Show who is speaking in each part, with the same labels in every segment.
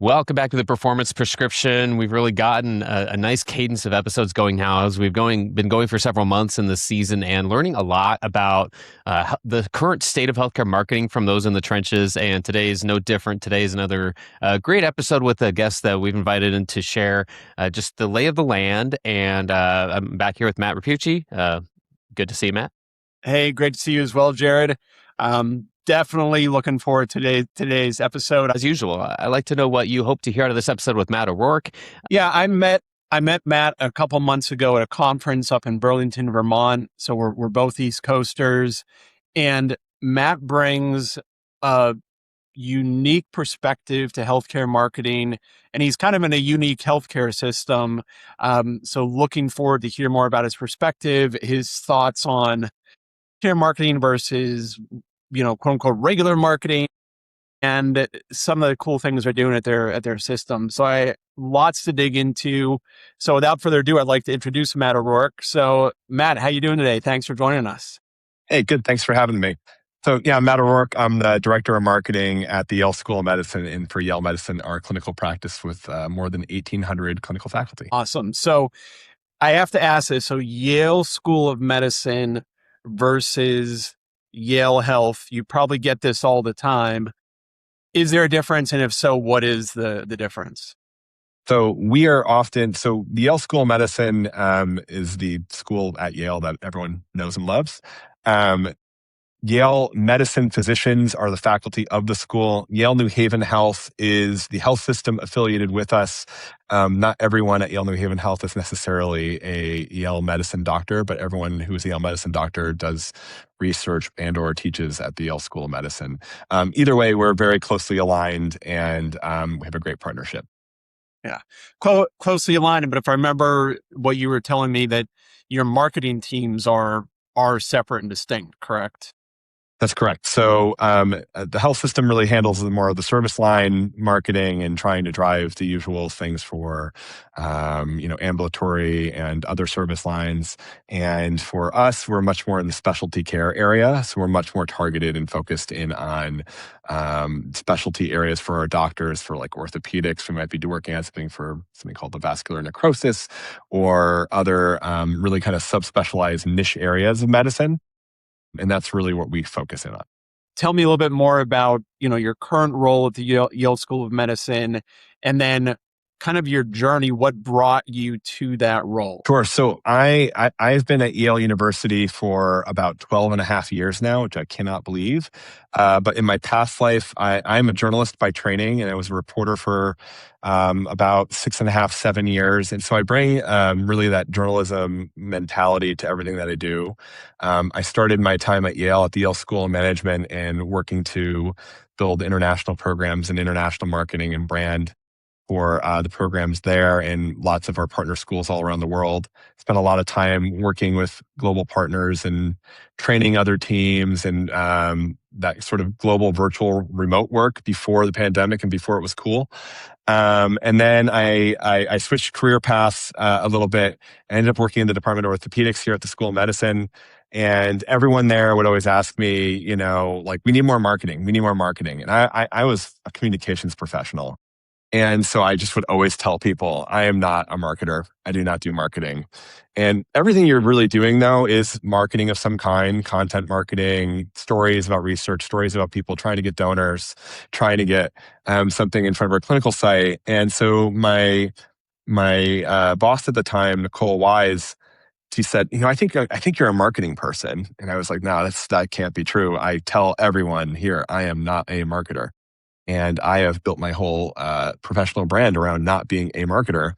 Speaker 1: Welcome back to the Performance Prescription. We've really gotten a nice cadence of episodes going now as been going for several months in this season and learning a lot about the current state of healthcare marketing from those in the trenches. And today is no different. Today is another great episode with a guest that we've invited in to share just the lay of the land. And I'm back here with Matt Rapucci. Good to see you, Matt.
Speaker 2: Hey, great to see you as well, Jared. Definitely looking forward to today's episode.
Speaker 1: As usual, I like to know what you hope to hear out of this episode with Matt O'Rourke.
Speaker 2: Yeah, I met Matt a couple months ago at a conference up in Burlington, Vermont. So we're both East Coasters, and Matt brings a unique perspective to healthcare marketing, and he's kind of in a unique healthcare system. So looking forward to hear more about his perspective, his thoughts on care marketing versus, quote unquote, regular marketing, and some of the cool things they're doing at their system. So lots to dig into. So without further ado, I'd like to introduce Matt O'Rourke. So Matt, how you doing today? Thanks for joining us.
Speaker 3: Hey, good. Thanks for having me. So yeah, I'm Matt O'Rourke. I'm the director of marketing at the Yale School of Medicine, and for Yale Medicine, our clinical practice with more than 1,800 clinical faculty.
Speaker 2: Awesome. So I have to ask this. So Yale School of Medicine versus Yale Health. You probably get this all the time. Is there a difference? And if so, what is the difference?
Speaker 3: So the Yale School of Medicine is the school at Yale that everyone knows and loves. Yale Medicine physicians are the faculty of the school. Yale New Haven Health is the health system affiliated with us. Not everyone at Yale New Haven Health is necessarily a Yale Medicine doctor, but everyone who is a Yale Medicine doctor does research and or teaches at the Yale School of Medicine. Either way, we're very closely aligned, and we have a great partnership.
Speaker 2: Yeah, closely aligned. But if I remember what you were telling me, that your marketing teams are separate and distinct, correct?
Speaker 3: That's correct. So the health system really handles more of the service line marketing and trying to drive the usual things for, ambulatory and other service lines. And for us, we're much more in the specialty care area. So we're much more targeted and focused in on specialty areas for our doctors. For like orthopedics, we might be working on something called the vascular necrosis, or other really kind of subspecialized niche areas of medicine. And that's really what we focus in on.
Speaker 2: Tell me a little bit more about, your current role at the Yale School of Medicine, and then kind of your journey. What brought you to that role?
Speaker 3: Sure. So I've been at Yale University for about 12 and a half years now, which I cannot believe. But in my past life, I'm a journalist by training, and I was a reporter for about 6.5, 7 years. And so I bring really that journalism mentality to everything that I do. I started my time at Yale at the Yale School of Management and working to build international programs and international marketing and brand for the programs there and lots of our partner schools all around the world. Spent a lot of time working with global partners and training other teams, and that sort of global virtual remote work before the pandemic and before it was cool. And then I switched career paths a little bit. I ended up working in the Department of Orthopedics here at the School of Medicine. And everyone there would always ask me, we need more marketing. We need more marketing. And I was a communications professional. And so I just would always tell people, I am not a marketer. I do not do marketing. And everything you're really doing, though, is marketing of some kind: content marketing, stories about research, stories about people, trying to get donors, trying to get something in front of our clinical site. And so my boss at the time, Nicole Wise, she said, I think you're a marketing person. And I was like, no, that can't be true. I tell everyone here, I am not a marketer. And I have built my whole professional brand around not being a marketer.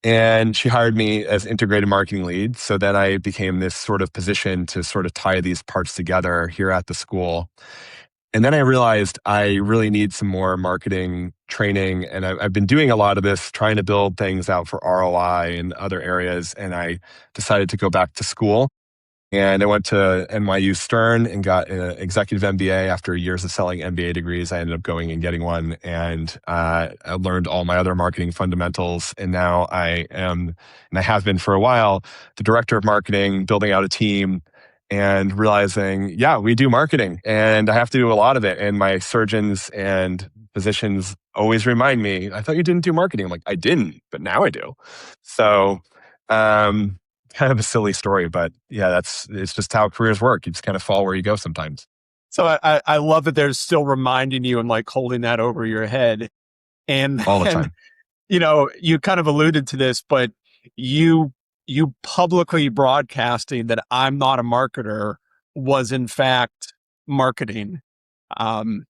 Speaker 3: And she hired me as integrated marketing lead. So then I became this sort of position to sort of tie these parts together here at the school. And then I realized I really need some more marketing training. And I've been doing a lot of this, trying to build things out for ROI and other areas. And I decided to go back to school. And I went to NYU Stern and got an executive MBA. After years of selling MBA degrees, I ended up going and getting one. And I learned all my other marketing fundamentals. And now I am, and I have been for a while, the director of marketing, building out a team and realizing, yeah, we do marketing and I have to do a lot of it. And my surgeons and physicians always remind me, I thought you didn't do marketing. I'm like, I didn't, but now I do. So, kind of a silly story, but yeah, it's just how careers work. You just kind of fall where you go sometimes.
Speaker 2: So I love that they're still reminding you and like holding that over your head. And
Speaker 3: All the
Speaker 2: then,
Speaker 3: time.
Speaker 2: you kind of alluded to this, but you publicly broadcasting that I'm not a marketer was in fact marketing. Um,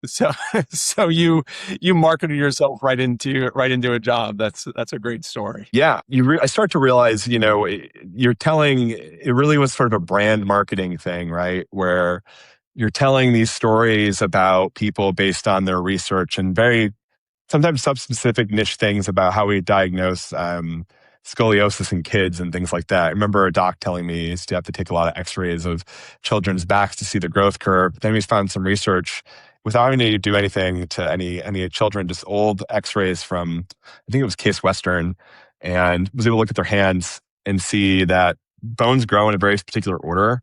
Speaker 2: so so you marketed yourself right into a job. That's a great story.
Speaker 3: Yeah, I start to realize, you're telling, it really was sort of a brand marketing thing, right? Where you're telling these stories about people based on their research and very sometimes subspecific niche things about how we diagnose scoliosis in kids and things like that. I remember a doc telling me he used to have to take a lot of x-rays of children's backs to see the growth curve. Then we found some research without having to do anything to any children, just old x-rays from, I think it was Case Western, and was able to look at their hands and see that bones grow in a very particular order.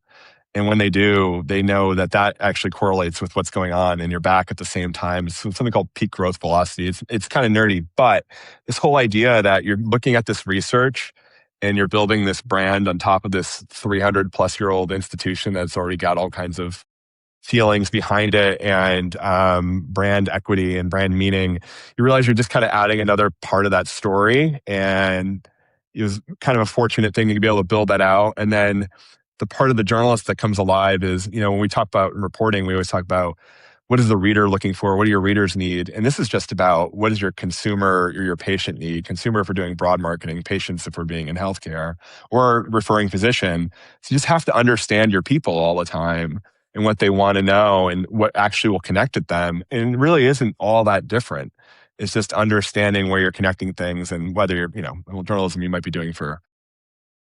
Speaker 3: And when they do, they know that that actually correlates with what's going on in your back at the same time. It's something called peak growth velocity. It's kind of nerdy, but this whole idea that you're looking at this research and you're building this brand on top of this 300 plus year old institution that's already got all kinds of feelings behind it and brand equity and brand meaning, you realize you're just kind of adding another part of that story. And it was kind of a fortunate thing to be able to build that out. And then the part of the journalist that comes alive is, when we talk about reporting, we always talk about what is the reader looking for? What do your readers need? And this is just about what does your consumer or your patient need? Consumer if we're doing broad marketing, patients if we're being in healthcare, or referring physician. So you just have to understand your people all the time and what they want to know and what actually will connect with them. And it really isn't all that different. It's just understanding where you're connecting things and whether you're, journalism you might be doing for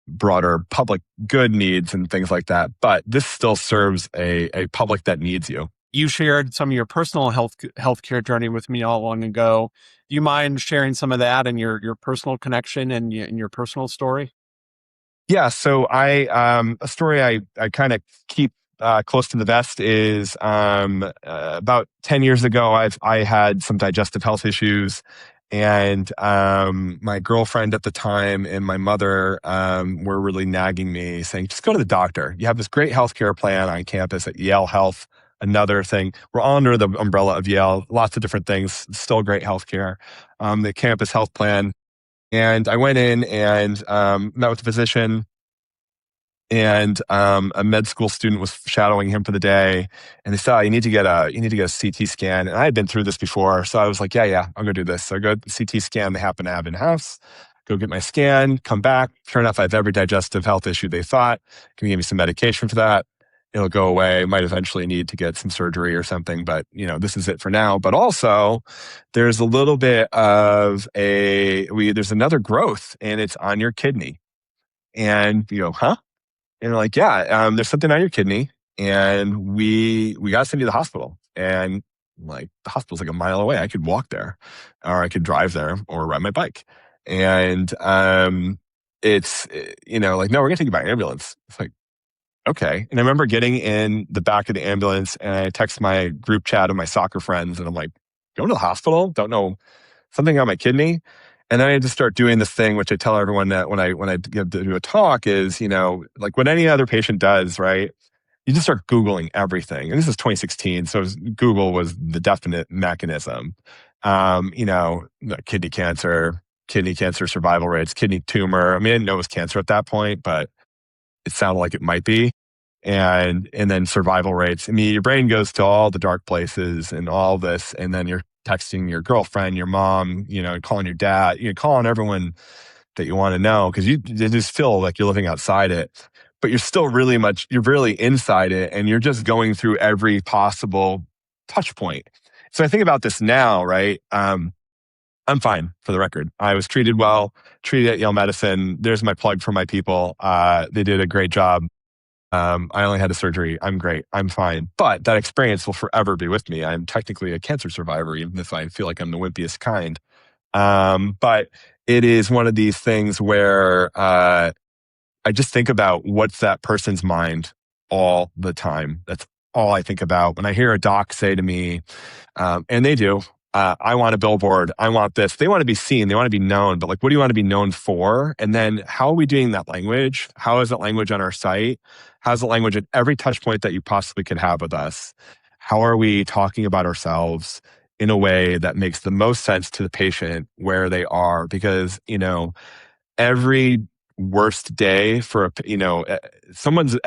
Speaker 3: broader public good needs and things like that. But this still serves a public that needs you.
Speaker 2: You shared some of your personal healthcare journey with me not long ago. Do you mind sharing some of that and your personal connection and your personal story?
Speaker 3: Yeah. So a story I kind of keep close to the vest is about 10 years ago, I had some digestive health issues. And my girlfriend at the time and my mother were really nagging me, saying, just go to the doctor. You have this great healthcare plan on campus at Yale Health. Another thing, we're all under the umbrella of Yale, lots of different things, still great healthcare, the campus health plan. And I went in and met with the physician, and a med school student was shadowing him for the day, and they said, you need to get a CT scan. And I had been through this before, so I was like, yeah, I'll go do this. So I go to the CT scan they happen to have in house, go get my scan, come back. Sure enough, I have every digestive health issue they thought. Can you give me some medication for that? It'll go away. Might eventually need to get some surgery or something, but this is it for now. But also, there's a little bit of there's another growth, and it's on your kidney. And you go, huh? And they're like, yeah, there's something on your kidney, and we got to send you to the hospital. And I'm like, the hospital's like a mile away. I could walk there, or I could drive there, or ride my bike. And it's like, no, we're gonna take you by ambulance. It's like, okay. And I remember getting in the back of the ambulance, and I text my group chat of my soccer friends, and I'm like, going to the hospital? Don't know, something on my kidney. And then I had to start doing this thing, which I tell everyone that when I give to do a talk is, like what any other patient does, right? You just start Googling everything. And this is 2016. So Google was the definite mechanism. Kidney cancer survival rates, kidney tumor. I mean, I didn't know it was cancer at that point, but it sounded like it might be. And then survival rates. I mean, your brain goes to all the dark places and all this, and then you're texting your girlfriend, your mom, calling your dad, calling everyone that you want to know, because you just feel like you're living outside it, but you're still you're really inside it, and you're just going through every possible touch point. So I think about this now, right? I'm fine, for the record. I was treated well, treated at Yale Medicine. There's my plug for my people. They did a great job. I only had a surgery. I'm great. I'm fine. But that experience will forever be with me. I'm technically a cancer survivor, even if I feel like I'm the wimpiest kind. But it is one of these things where I just think about what's that person's mind all the time. That's all I think about. When I hear a doc say to me, and they do, I want a billboard. I want this. They want to be seen. They want to be known. But like, what do you want to be known for? And then how are we doing that language? How is that language on our site? How's the language at every touch point that you possibly could have with us? How are we talking about ourselves in a way that makes the most sense to the patient where they are? Because, every worst day for someone's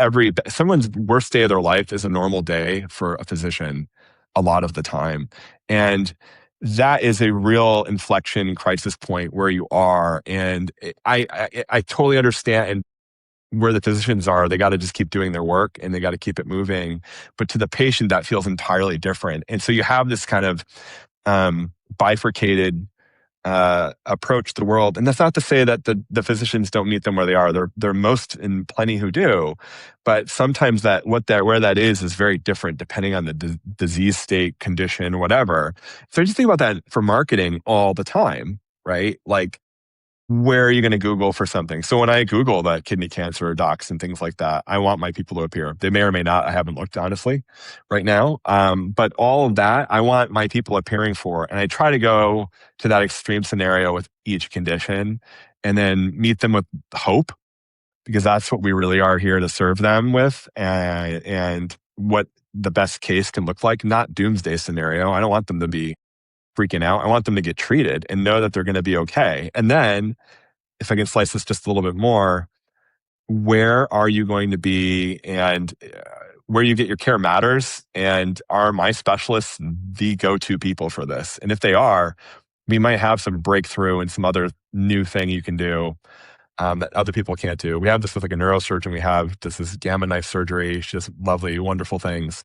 Speaker 3: worst day of their life is a normal day for a physician a lot of the time. And that is a real inflection crisis point where you are. And I totally understand where the physicians are. They got to just keep doing their work and they got to keep it moving. But to the patient, that feels entirely different. And so you have this kind of bifurcated approach to the world. And that's not to say that the physicians don't meet them where they are. They're most and plenty who do. But sometimes where that is very different depending on the disease state, condition, whatever. So just think about that for marketing all the time, right? Like, where are you going to Google for something? So when I Google that kidney cancer docs and things like that, I want my people to appear. They may or may not. I haven't looked honestly right now. But all of that, I want my people appearing for. And I try to go to that extreme scenario with each condition and then meet them with hope, because that's what we really are here to serve them with, and what the best case can look like, not doomsday scenario. I don't want them to be freaking out. I want them to get treated and know that they're going to be okay. And then, if I can slice this just a little bit more, where are you going to be, and where you get your care matters. And are my specialists the go-to people for this? And if they are, we might have some breakthrough and some other new thing you can do that other people can't do. We have this with like a neurosurgeon. We have this gamma knife surgery. It's just lovely, wonderful things.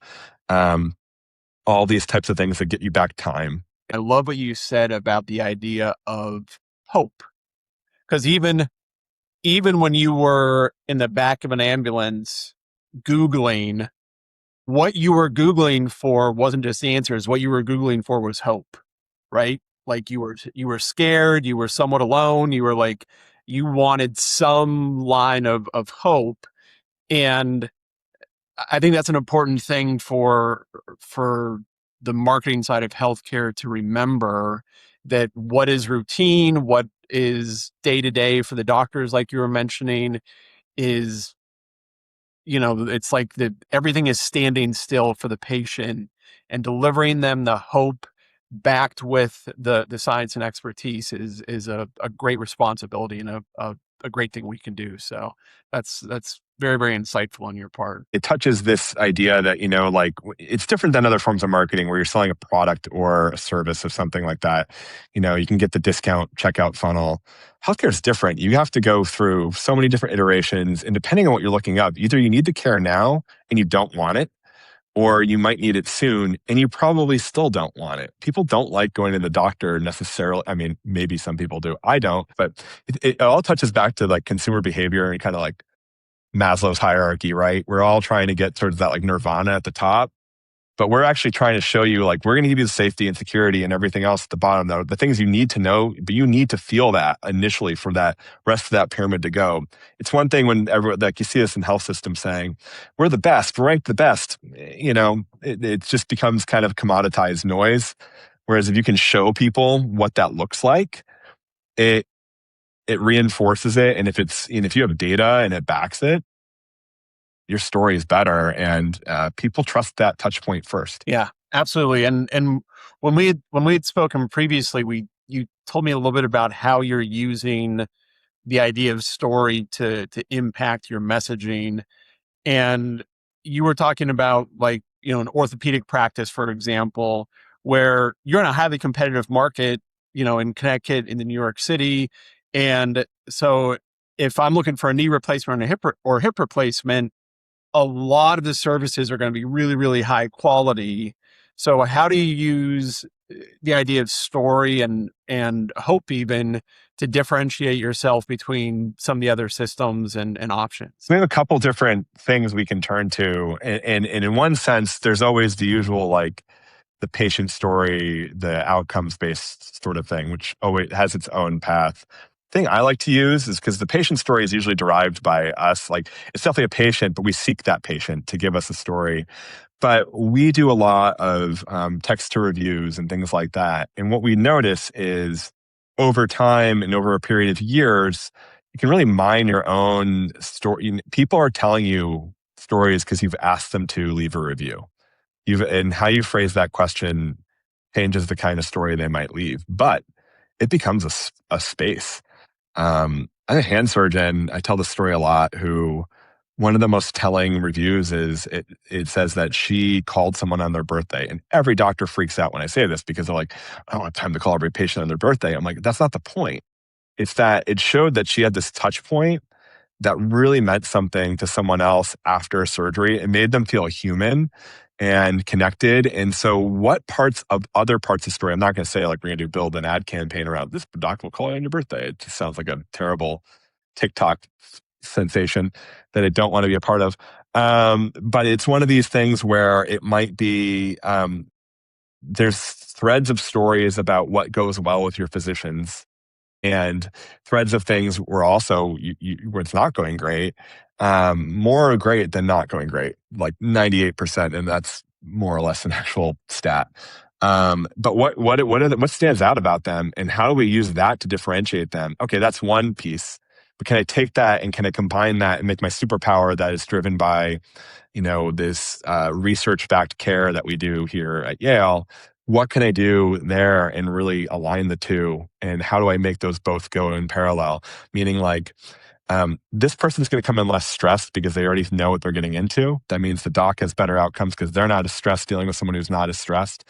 Speaker 3: All these types of things that get you back time.
Speaker 2: I love what you said about the idea of hope. Because even when you were in the back of an ambulance Googling, what you were Googling for wasn't just answers. What you were Googling for was hope, right? Like you were scared, you were somewhat alone, you were like, you wanted some line of hope. And I think that's an important thing for the marketing side of healthcare to remember, that what is routine, what is day to day for the doctors, like you were mentioning, is, it's like everything is standing still for the patient, and delivering them the hope backed with the science and expertise is a great responsibility and a great thing we can do. So that's very, very insightful on your part.
Speaker 3: It touches this idea that, like, it's different than other forms of marketing where you're selling a product or a service or something like that. You can get the discount checkout funnel. Healthcare is different. You have to go through so many different iterations. And depending on what you're looking up, either you need the care now and you don't want it, or you might need it soon and you probably still don't want it. People don't like going to the doctor necessarily. I mean, maybe some people do. I don't, but it all touches back to like consumer behavior and kind of like Maslow's hierarchy, right? We're all trying to get towards that like nirvana at the top, but we're actually trying to show you like, we're going to give you the safety and security and everything else at the bottom, though. The things you need to know, but you need to feel that initially for that rest of that pyramid to go. It's one thing when everyone, like you see this in health systems saying, we're the best, we're ranked the best. It just becomes kind of commoditized noise. Whereas if you can show people what that looks like, it reinforces it. And if you have data and it backs it, your story is better, and people trust that touch point first.
Speaker 2: Yeah, absolutely. And when we had spoken previously, you told me a little bit about how you're using the idea of story to impact your messaging. And you were talking about like, an orthopedic practice, for example, where you're in a highly competitive market, in Connecticut, in New York City. And so if I'm looking for a knee replacement or hip replacement, a lot of the services are going to be really, really high quality. So how do you use the idea of story and hope even to differentiate yourself between some of the other systems and options?
Speaker 3: We have a couple different things we can turn to. And in one sense, there's always the usual, like the patient story, the outcomes based sort of thing, which always has its own path. Thing I like to use is because the patient story is usually derived by us. Like, it's definitely a patient, but we seek that patient to give us a story. But we do a lot of text to reviews and things like that. And what we notice is over time and over a period of years, you can really mine your own story. People are telling you stories because you've asked them to leave a review. And how you phrase that question changes the kind of story they might leave. But it becomes a space. I'm a hand surgeon. I tell this story a lot. Who one of the most telling reviews is it says that she called someone on their birthday, and every doctor freaks out when I say this because they're like, I don't have time to call every patient on their birthday. I'm like, that's not the point. It's that it showed that she had this touch point that really meant something to someone else after surgery. It made them feel human and connected. And so what parts of other parts of the story, I'm not going to say like we're going to build an ad campaign around this doctor will call you on your birthday. It just sounds like a terrible TikTok sensation that I don't want to be a part of. But it's one of these things where it might be, there's threads of stories about what goes well with your physicians and threads of things were also where it's not going great, more great than not going great, like 98%, and that's more or less an actual stat. But what stands out about them, and how do we use that to differentiate them? Okay, that's one piece. But can I take that and can I combine that and make my superpower that is driven by this research-backed care that we do here at Yale? What can I do there and really align the two? And how do I make those both go in parallel? Meaning like, this person's going to come in less stressed because they already know what they're getting into. That means the doc has better outcomes because they're not as stressed dealing with someone who's not as stressed.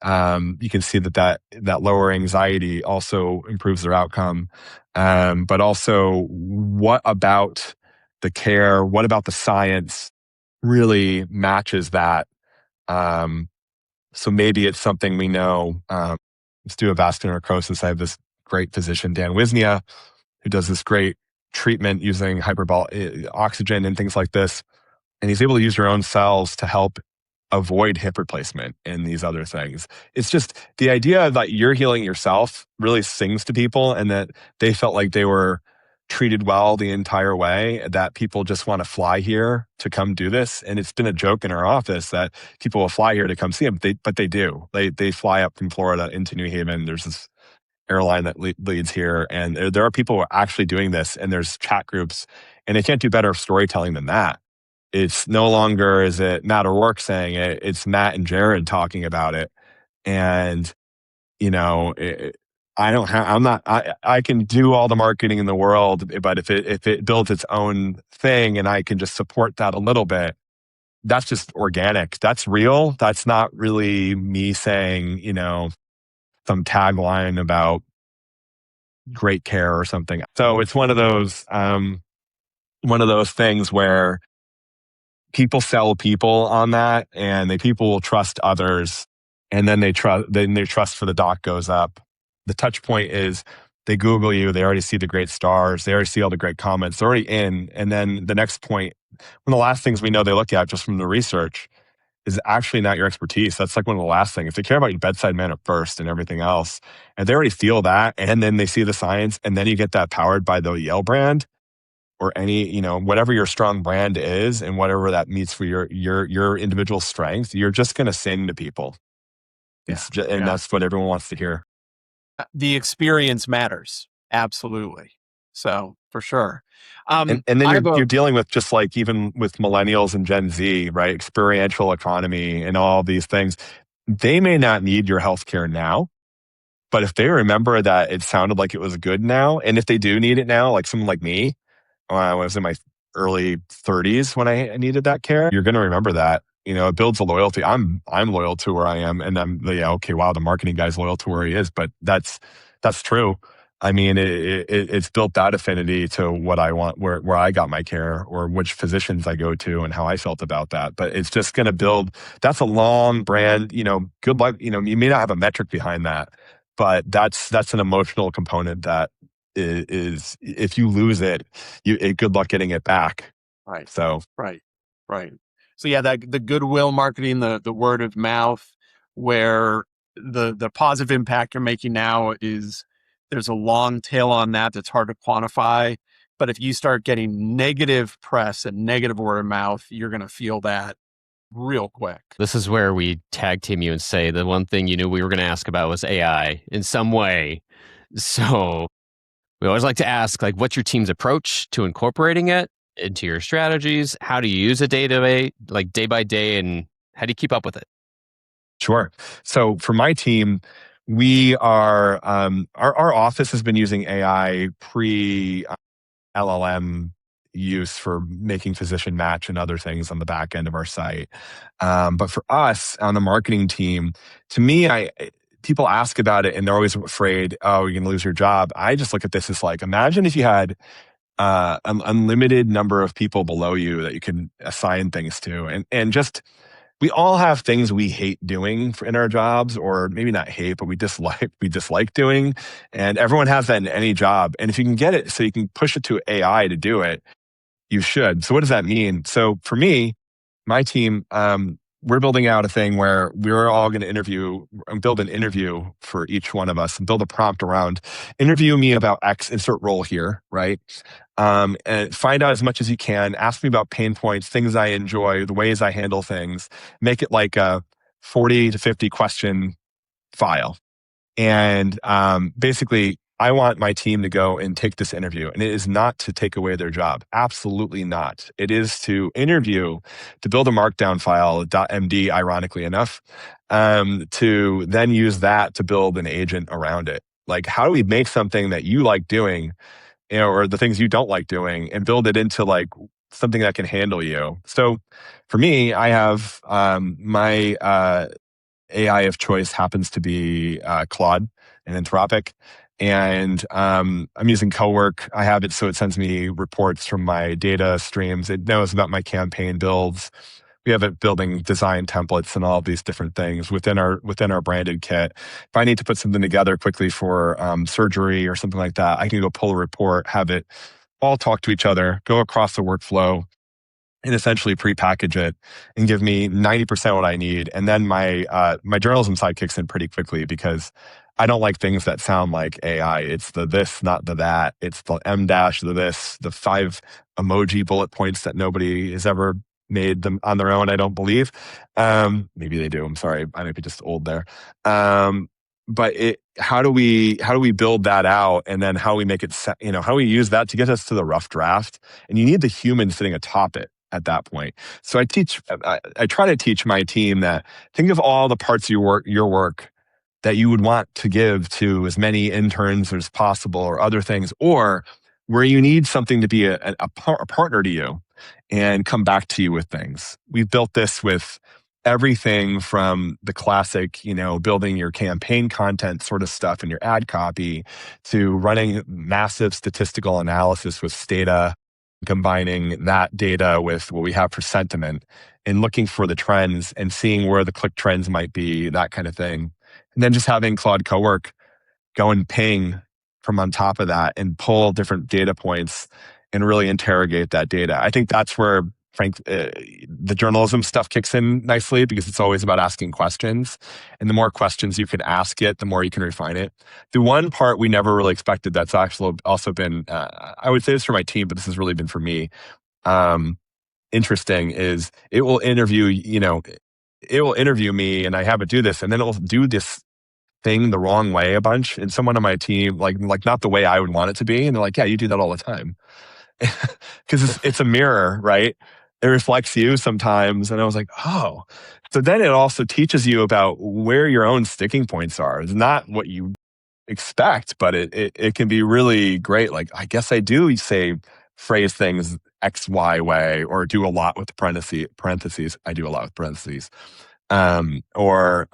Speaker 3: You can see that lower anxiety also improves their outcome. But also, what about the care? What about the science really matches that? So maybe it's something we know. Let's do a vascular necrosis. I have this great physician, Dan Wisnia, who does this great treatment using hyperbolic oxygen and things like this. And he's able to use your own cells to help avoid hip replacement and these other things. It's just the idea that you're healing yourself really sings to people and that they felt like they were treated well the entire way, that people just want to fly here to come do this. And it's been a joke in our office that people will fly here to come see them, but they do. They fly up from Florida into New Haven. There's this airline that leads here, and there are people who are actually doing this, and there's chat groups, and they can't do better storytelling than that. It's no longer is it Matt O'Rourke saying it, it's Matt and Jared talking about it. And, you know, I don't have, I'm not, I can do all the marketing in the world, but if it builds its own thing and I can just support that a little bit, that's just organic. That's real. That's not really me saying, some tagline about great care or something. So it's one of those things where people sell people on that, and people will trust others, and then their trust for the doc goes up. The touch point is they Google you, they already see the great stars, they already see all the great comments, they're already in. And then the next point, one of the last things we know they look at just from the research is actually not your expertise. That's like one of the last things. If they care about your bedside manner first and everything else, and they already feel that, and then they see the science, and then you get that powered by the Yale brand or any, whatever your strong brand is and whatever that meets for your individual strength, you're just going to sing to people. And that's what everyone wants to hear.
Speaker 2: The experience matters. Absolutely. So for sure.
Speaker 3: And then you're dealing with just like even with millennials and Gen Z, right? Experiential economy and all these things. They may not need your healthcare now, but if they remember that it sounded like it was good now, and if they do need it now, like someone like me, when I was in my early 30s when I needed that care, you're going to remember that. It builds a loyalty. I'm loyal to where I am, and I'm okay. Wow, the marketing guy's loyal to where he is, but that's true. I mean, it's built that affinity to what I want, where I got my care, or which physicians I go to, and how I felt about that. But it's just going to build. That's a long brand. Good luck. You may not have a metric behind that, but that's an emotional component that is if you lose it, good luck getting it back.
Speaker 2: Right.
Speaker 3: So
Speaker 2: right. So yeah, the goodwill marketing, the word of mouth, where the positive impact you're making now is there's a long tail on that's hard to quantify. But if you start getting negative press and negative word of mouth, you're going to feel that real quick.
Speaker 1: This is where we tag team you and say the one thing you knew we were going to ask about was AI in some way. So we always like to ask, like, what's your team's approach to incorporating it into your strategies? How do you use it like day by day, and how do you keep up with it?
Speaker 3: Sure. So for my team, we are our office has been using AI pre LLM use for making physician match and other things on the back end of our site. But for us on the marketing team, to me, people ask about it and they're always afraid, oh, you're going to lose your job. I just look at this as like, imagine if you had an unlimited number of people below you that you can assign things to, and just we all have things we hate doing in our jobs, or maybe not hate, but we dislike doing. And everyone has that in any job. And if you can get it so you can push it to AI to do it, you should. So what does that mean? So for me, my team, we're building out a thing where we're all going to build an interview for each one of us and build a prompt around interview me about X, insert role here, right? And find out as much as you can. Ask me about pain points, things I enjoy, the ways I handle things. Make it like a 40 to 50 question file. And basically, I want my team to go and take this interview. And it is not to take away their job. Absolutely not. It is to interview, to build a markdown file, .md, ironically enough, to then use that to build an agent around it. Like, how do we make something that you like doing, or the things you don't like doing, and build it into like something that can handle you? So for me, I have my AI of choice happens to be Claude and Anthropic. And I'm using Cowork. I have it so it sends me reports from my data streams. It knows about my campaign builds. We have it building design templates and all of these different things within our branded kit. If I need to put something together quickly for surgery or something like that, I can go pull a report, have it all talk to each other, go across the workflow, and essentially prepackage it and give me 90% what I need. And then my journalism side kicks in pretty quickly because I don't like things that sound like AI. It's the this, not the that. It's the M dash, the this, the 5 emoji bullet points that nobody has ever made them on their own, I don't believe. Maybe they do. I'm sorry. I might be just old there. But how do we build that out, and then how we make it, how we use that to get us to the rough draft? And you need the human sitting atop it at that point. So I try to teach my team that think of all the parts of your work that you would want to give to as many interns as possible, or other things, or where you need something to be a partner to you and come back to you with things. We've built this with everything from the classic, building your campaign content sort of stuff and your ad copy, to running massive statistical analysis with Stata, combining that data with what we have for sentiment and looking for the trends and seeing where the click trends might be, that kind of thing. And then just having Claude Cowork go and ping from on top of that and pull different data points and really interrogate that data. I think that's where the journalism stuff kicks in nicely, because it's always about asking questions. And the more questions you can ask it, the more you can refine it. The one part we never really expected that's actually also been, I would say this for my team, but this has really been for me, interesting, is it will interview me, and I have it do this, and then it will do this thing the wrong way a bunch. And someone on my team, like not the way I would want it to be. And they're like, yeah, you do that all the time. Because it's a mirror, right? It reflects you sometimes. And I was like, oh. So then it also teaches you about where your own sticking points are. It's not what you expect, but it can be really great. Like, I guess I do phrase things X, Y way, or do a lot with parentheses. I do a lot with parentheses. Or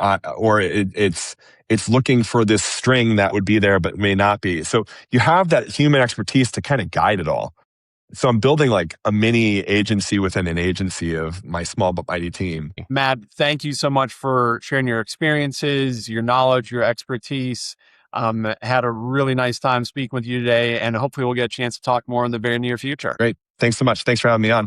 Speaker 3: it's looking for this string that would be there but may not be. So you have that human expertise to kind of guide it all. So I'm building like a mini agency within an agency of my small but mighty team.
Speaker 2: Matt, thank you so much for sharing your experiences, your knowledge, your expertise. Had a really nice time speaking with you today, and hopefully we'll get a chance to talk more in the very near future.
Speaker 3: Great. Thanks so much. Thanks for having me on.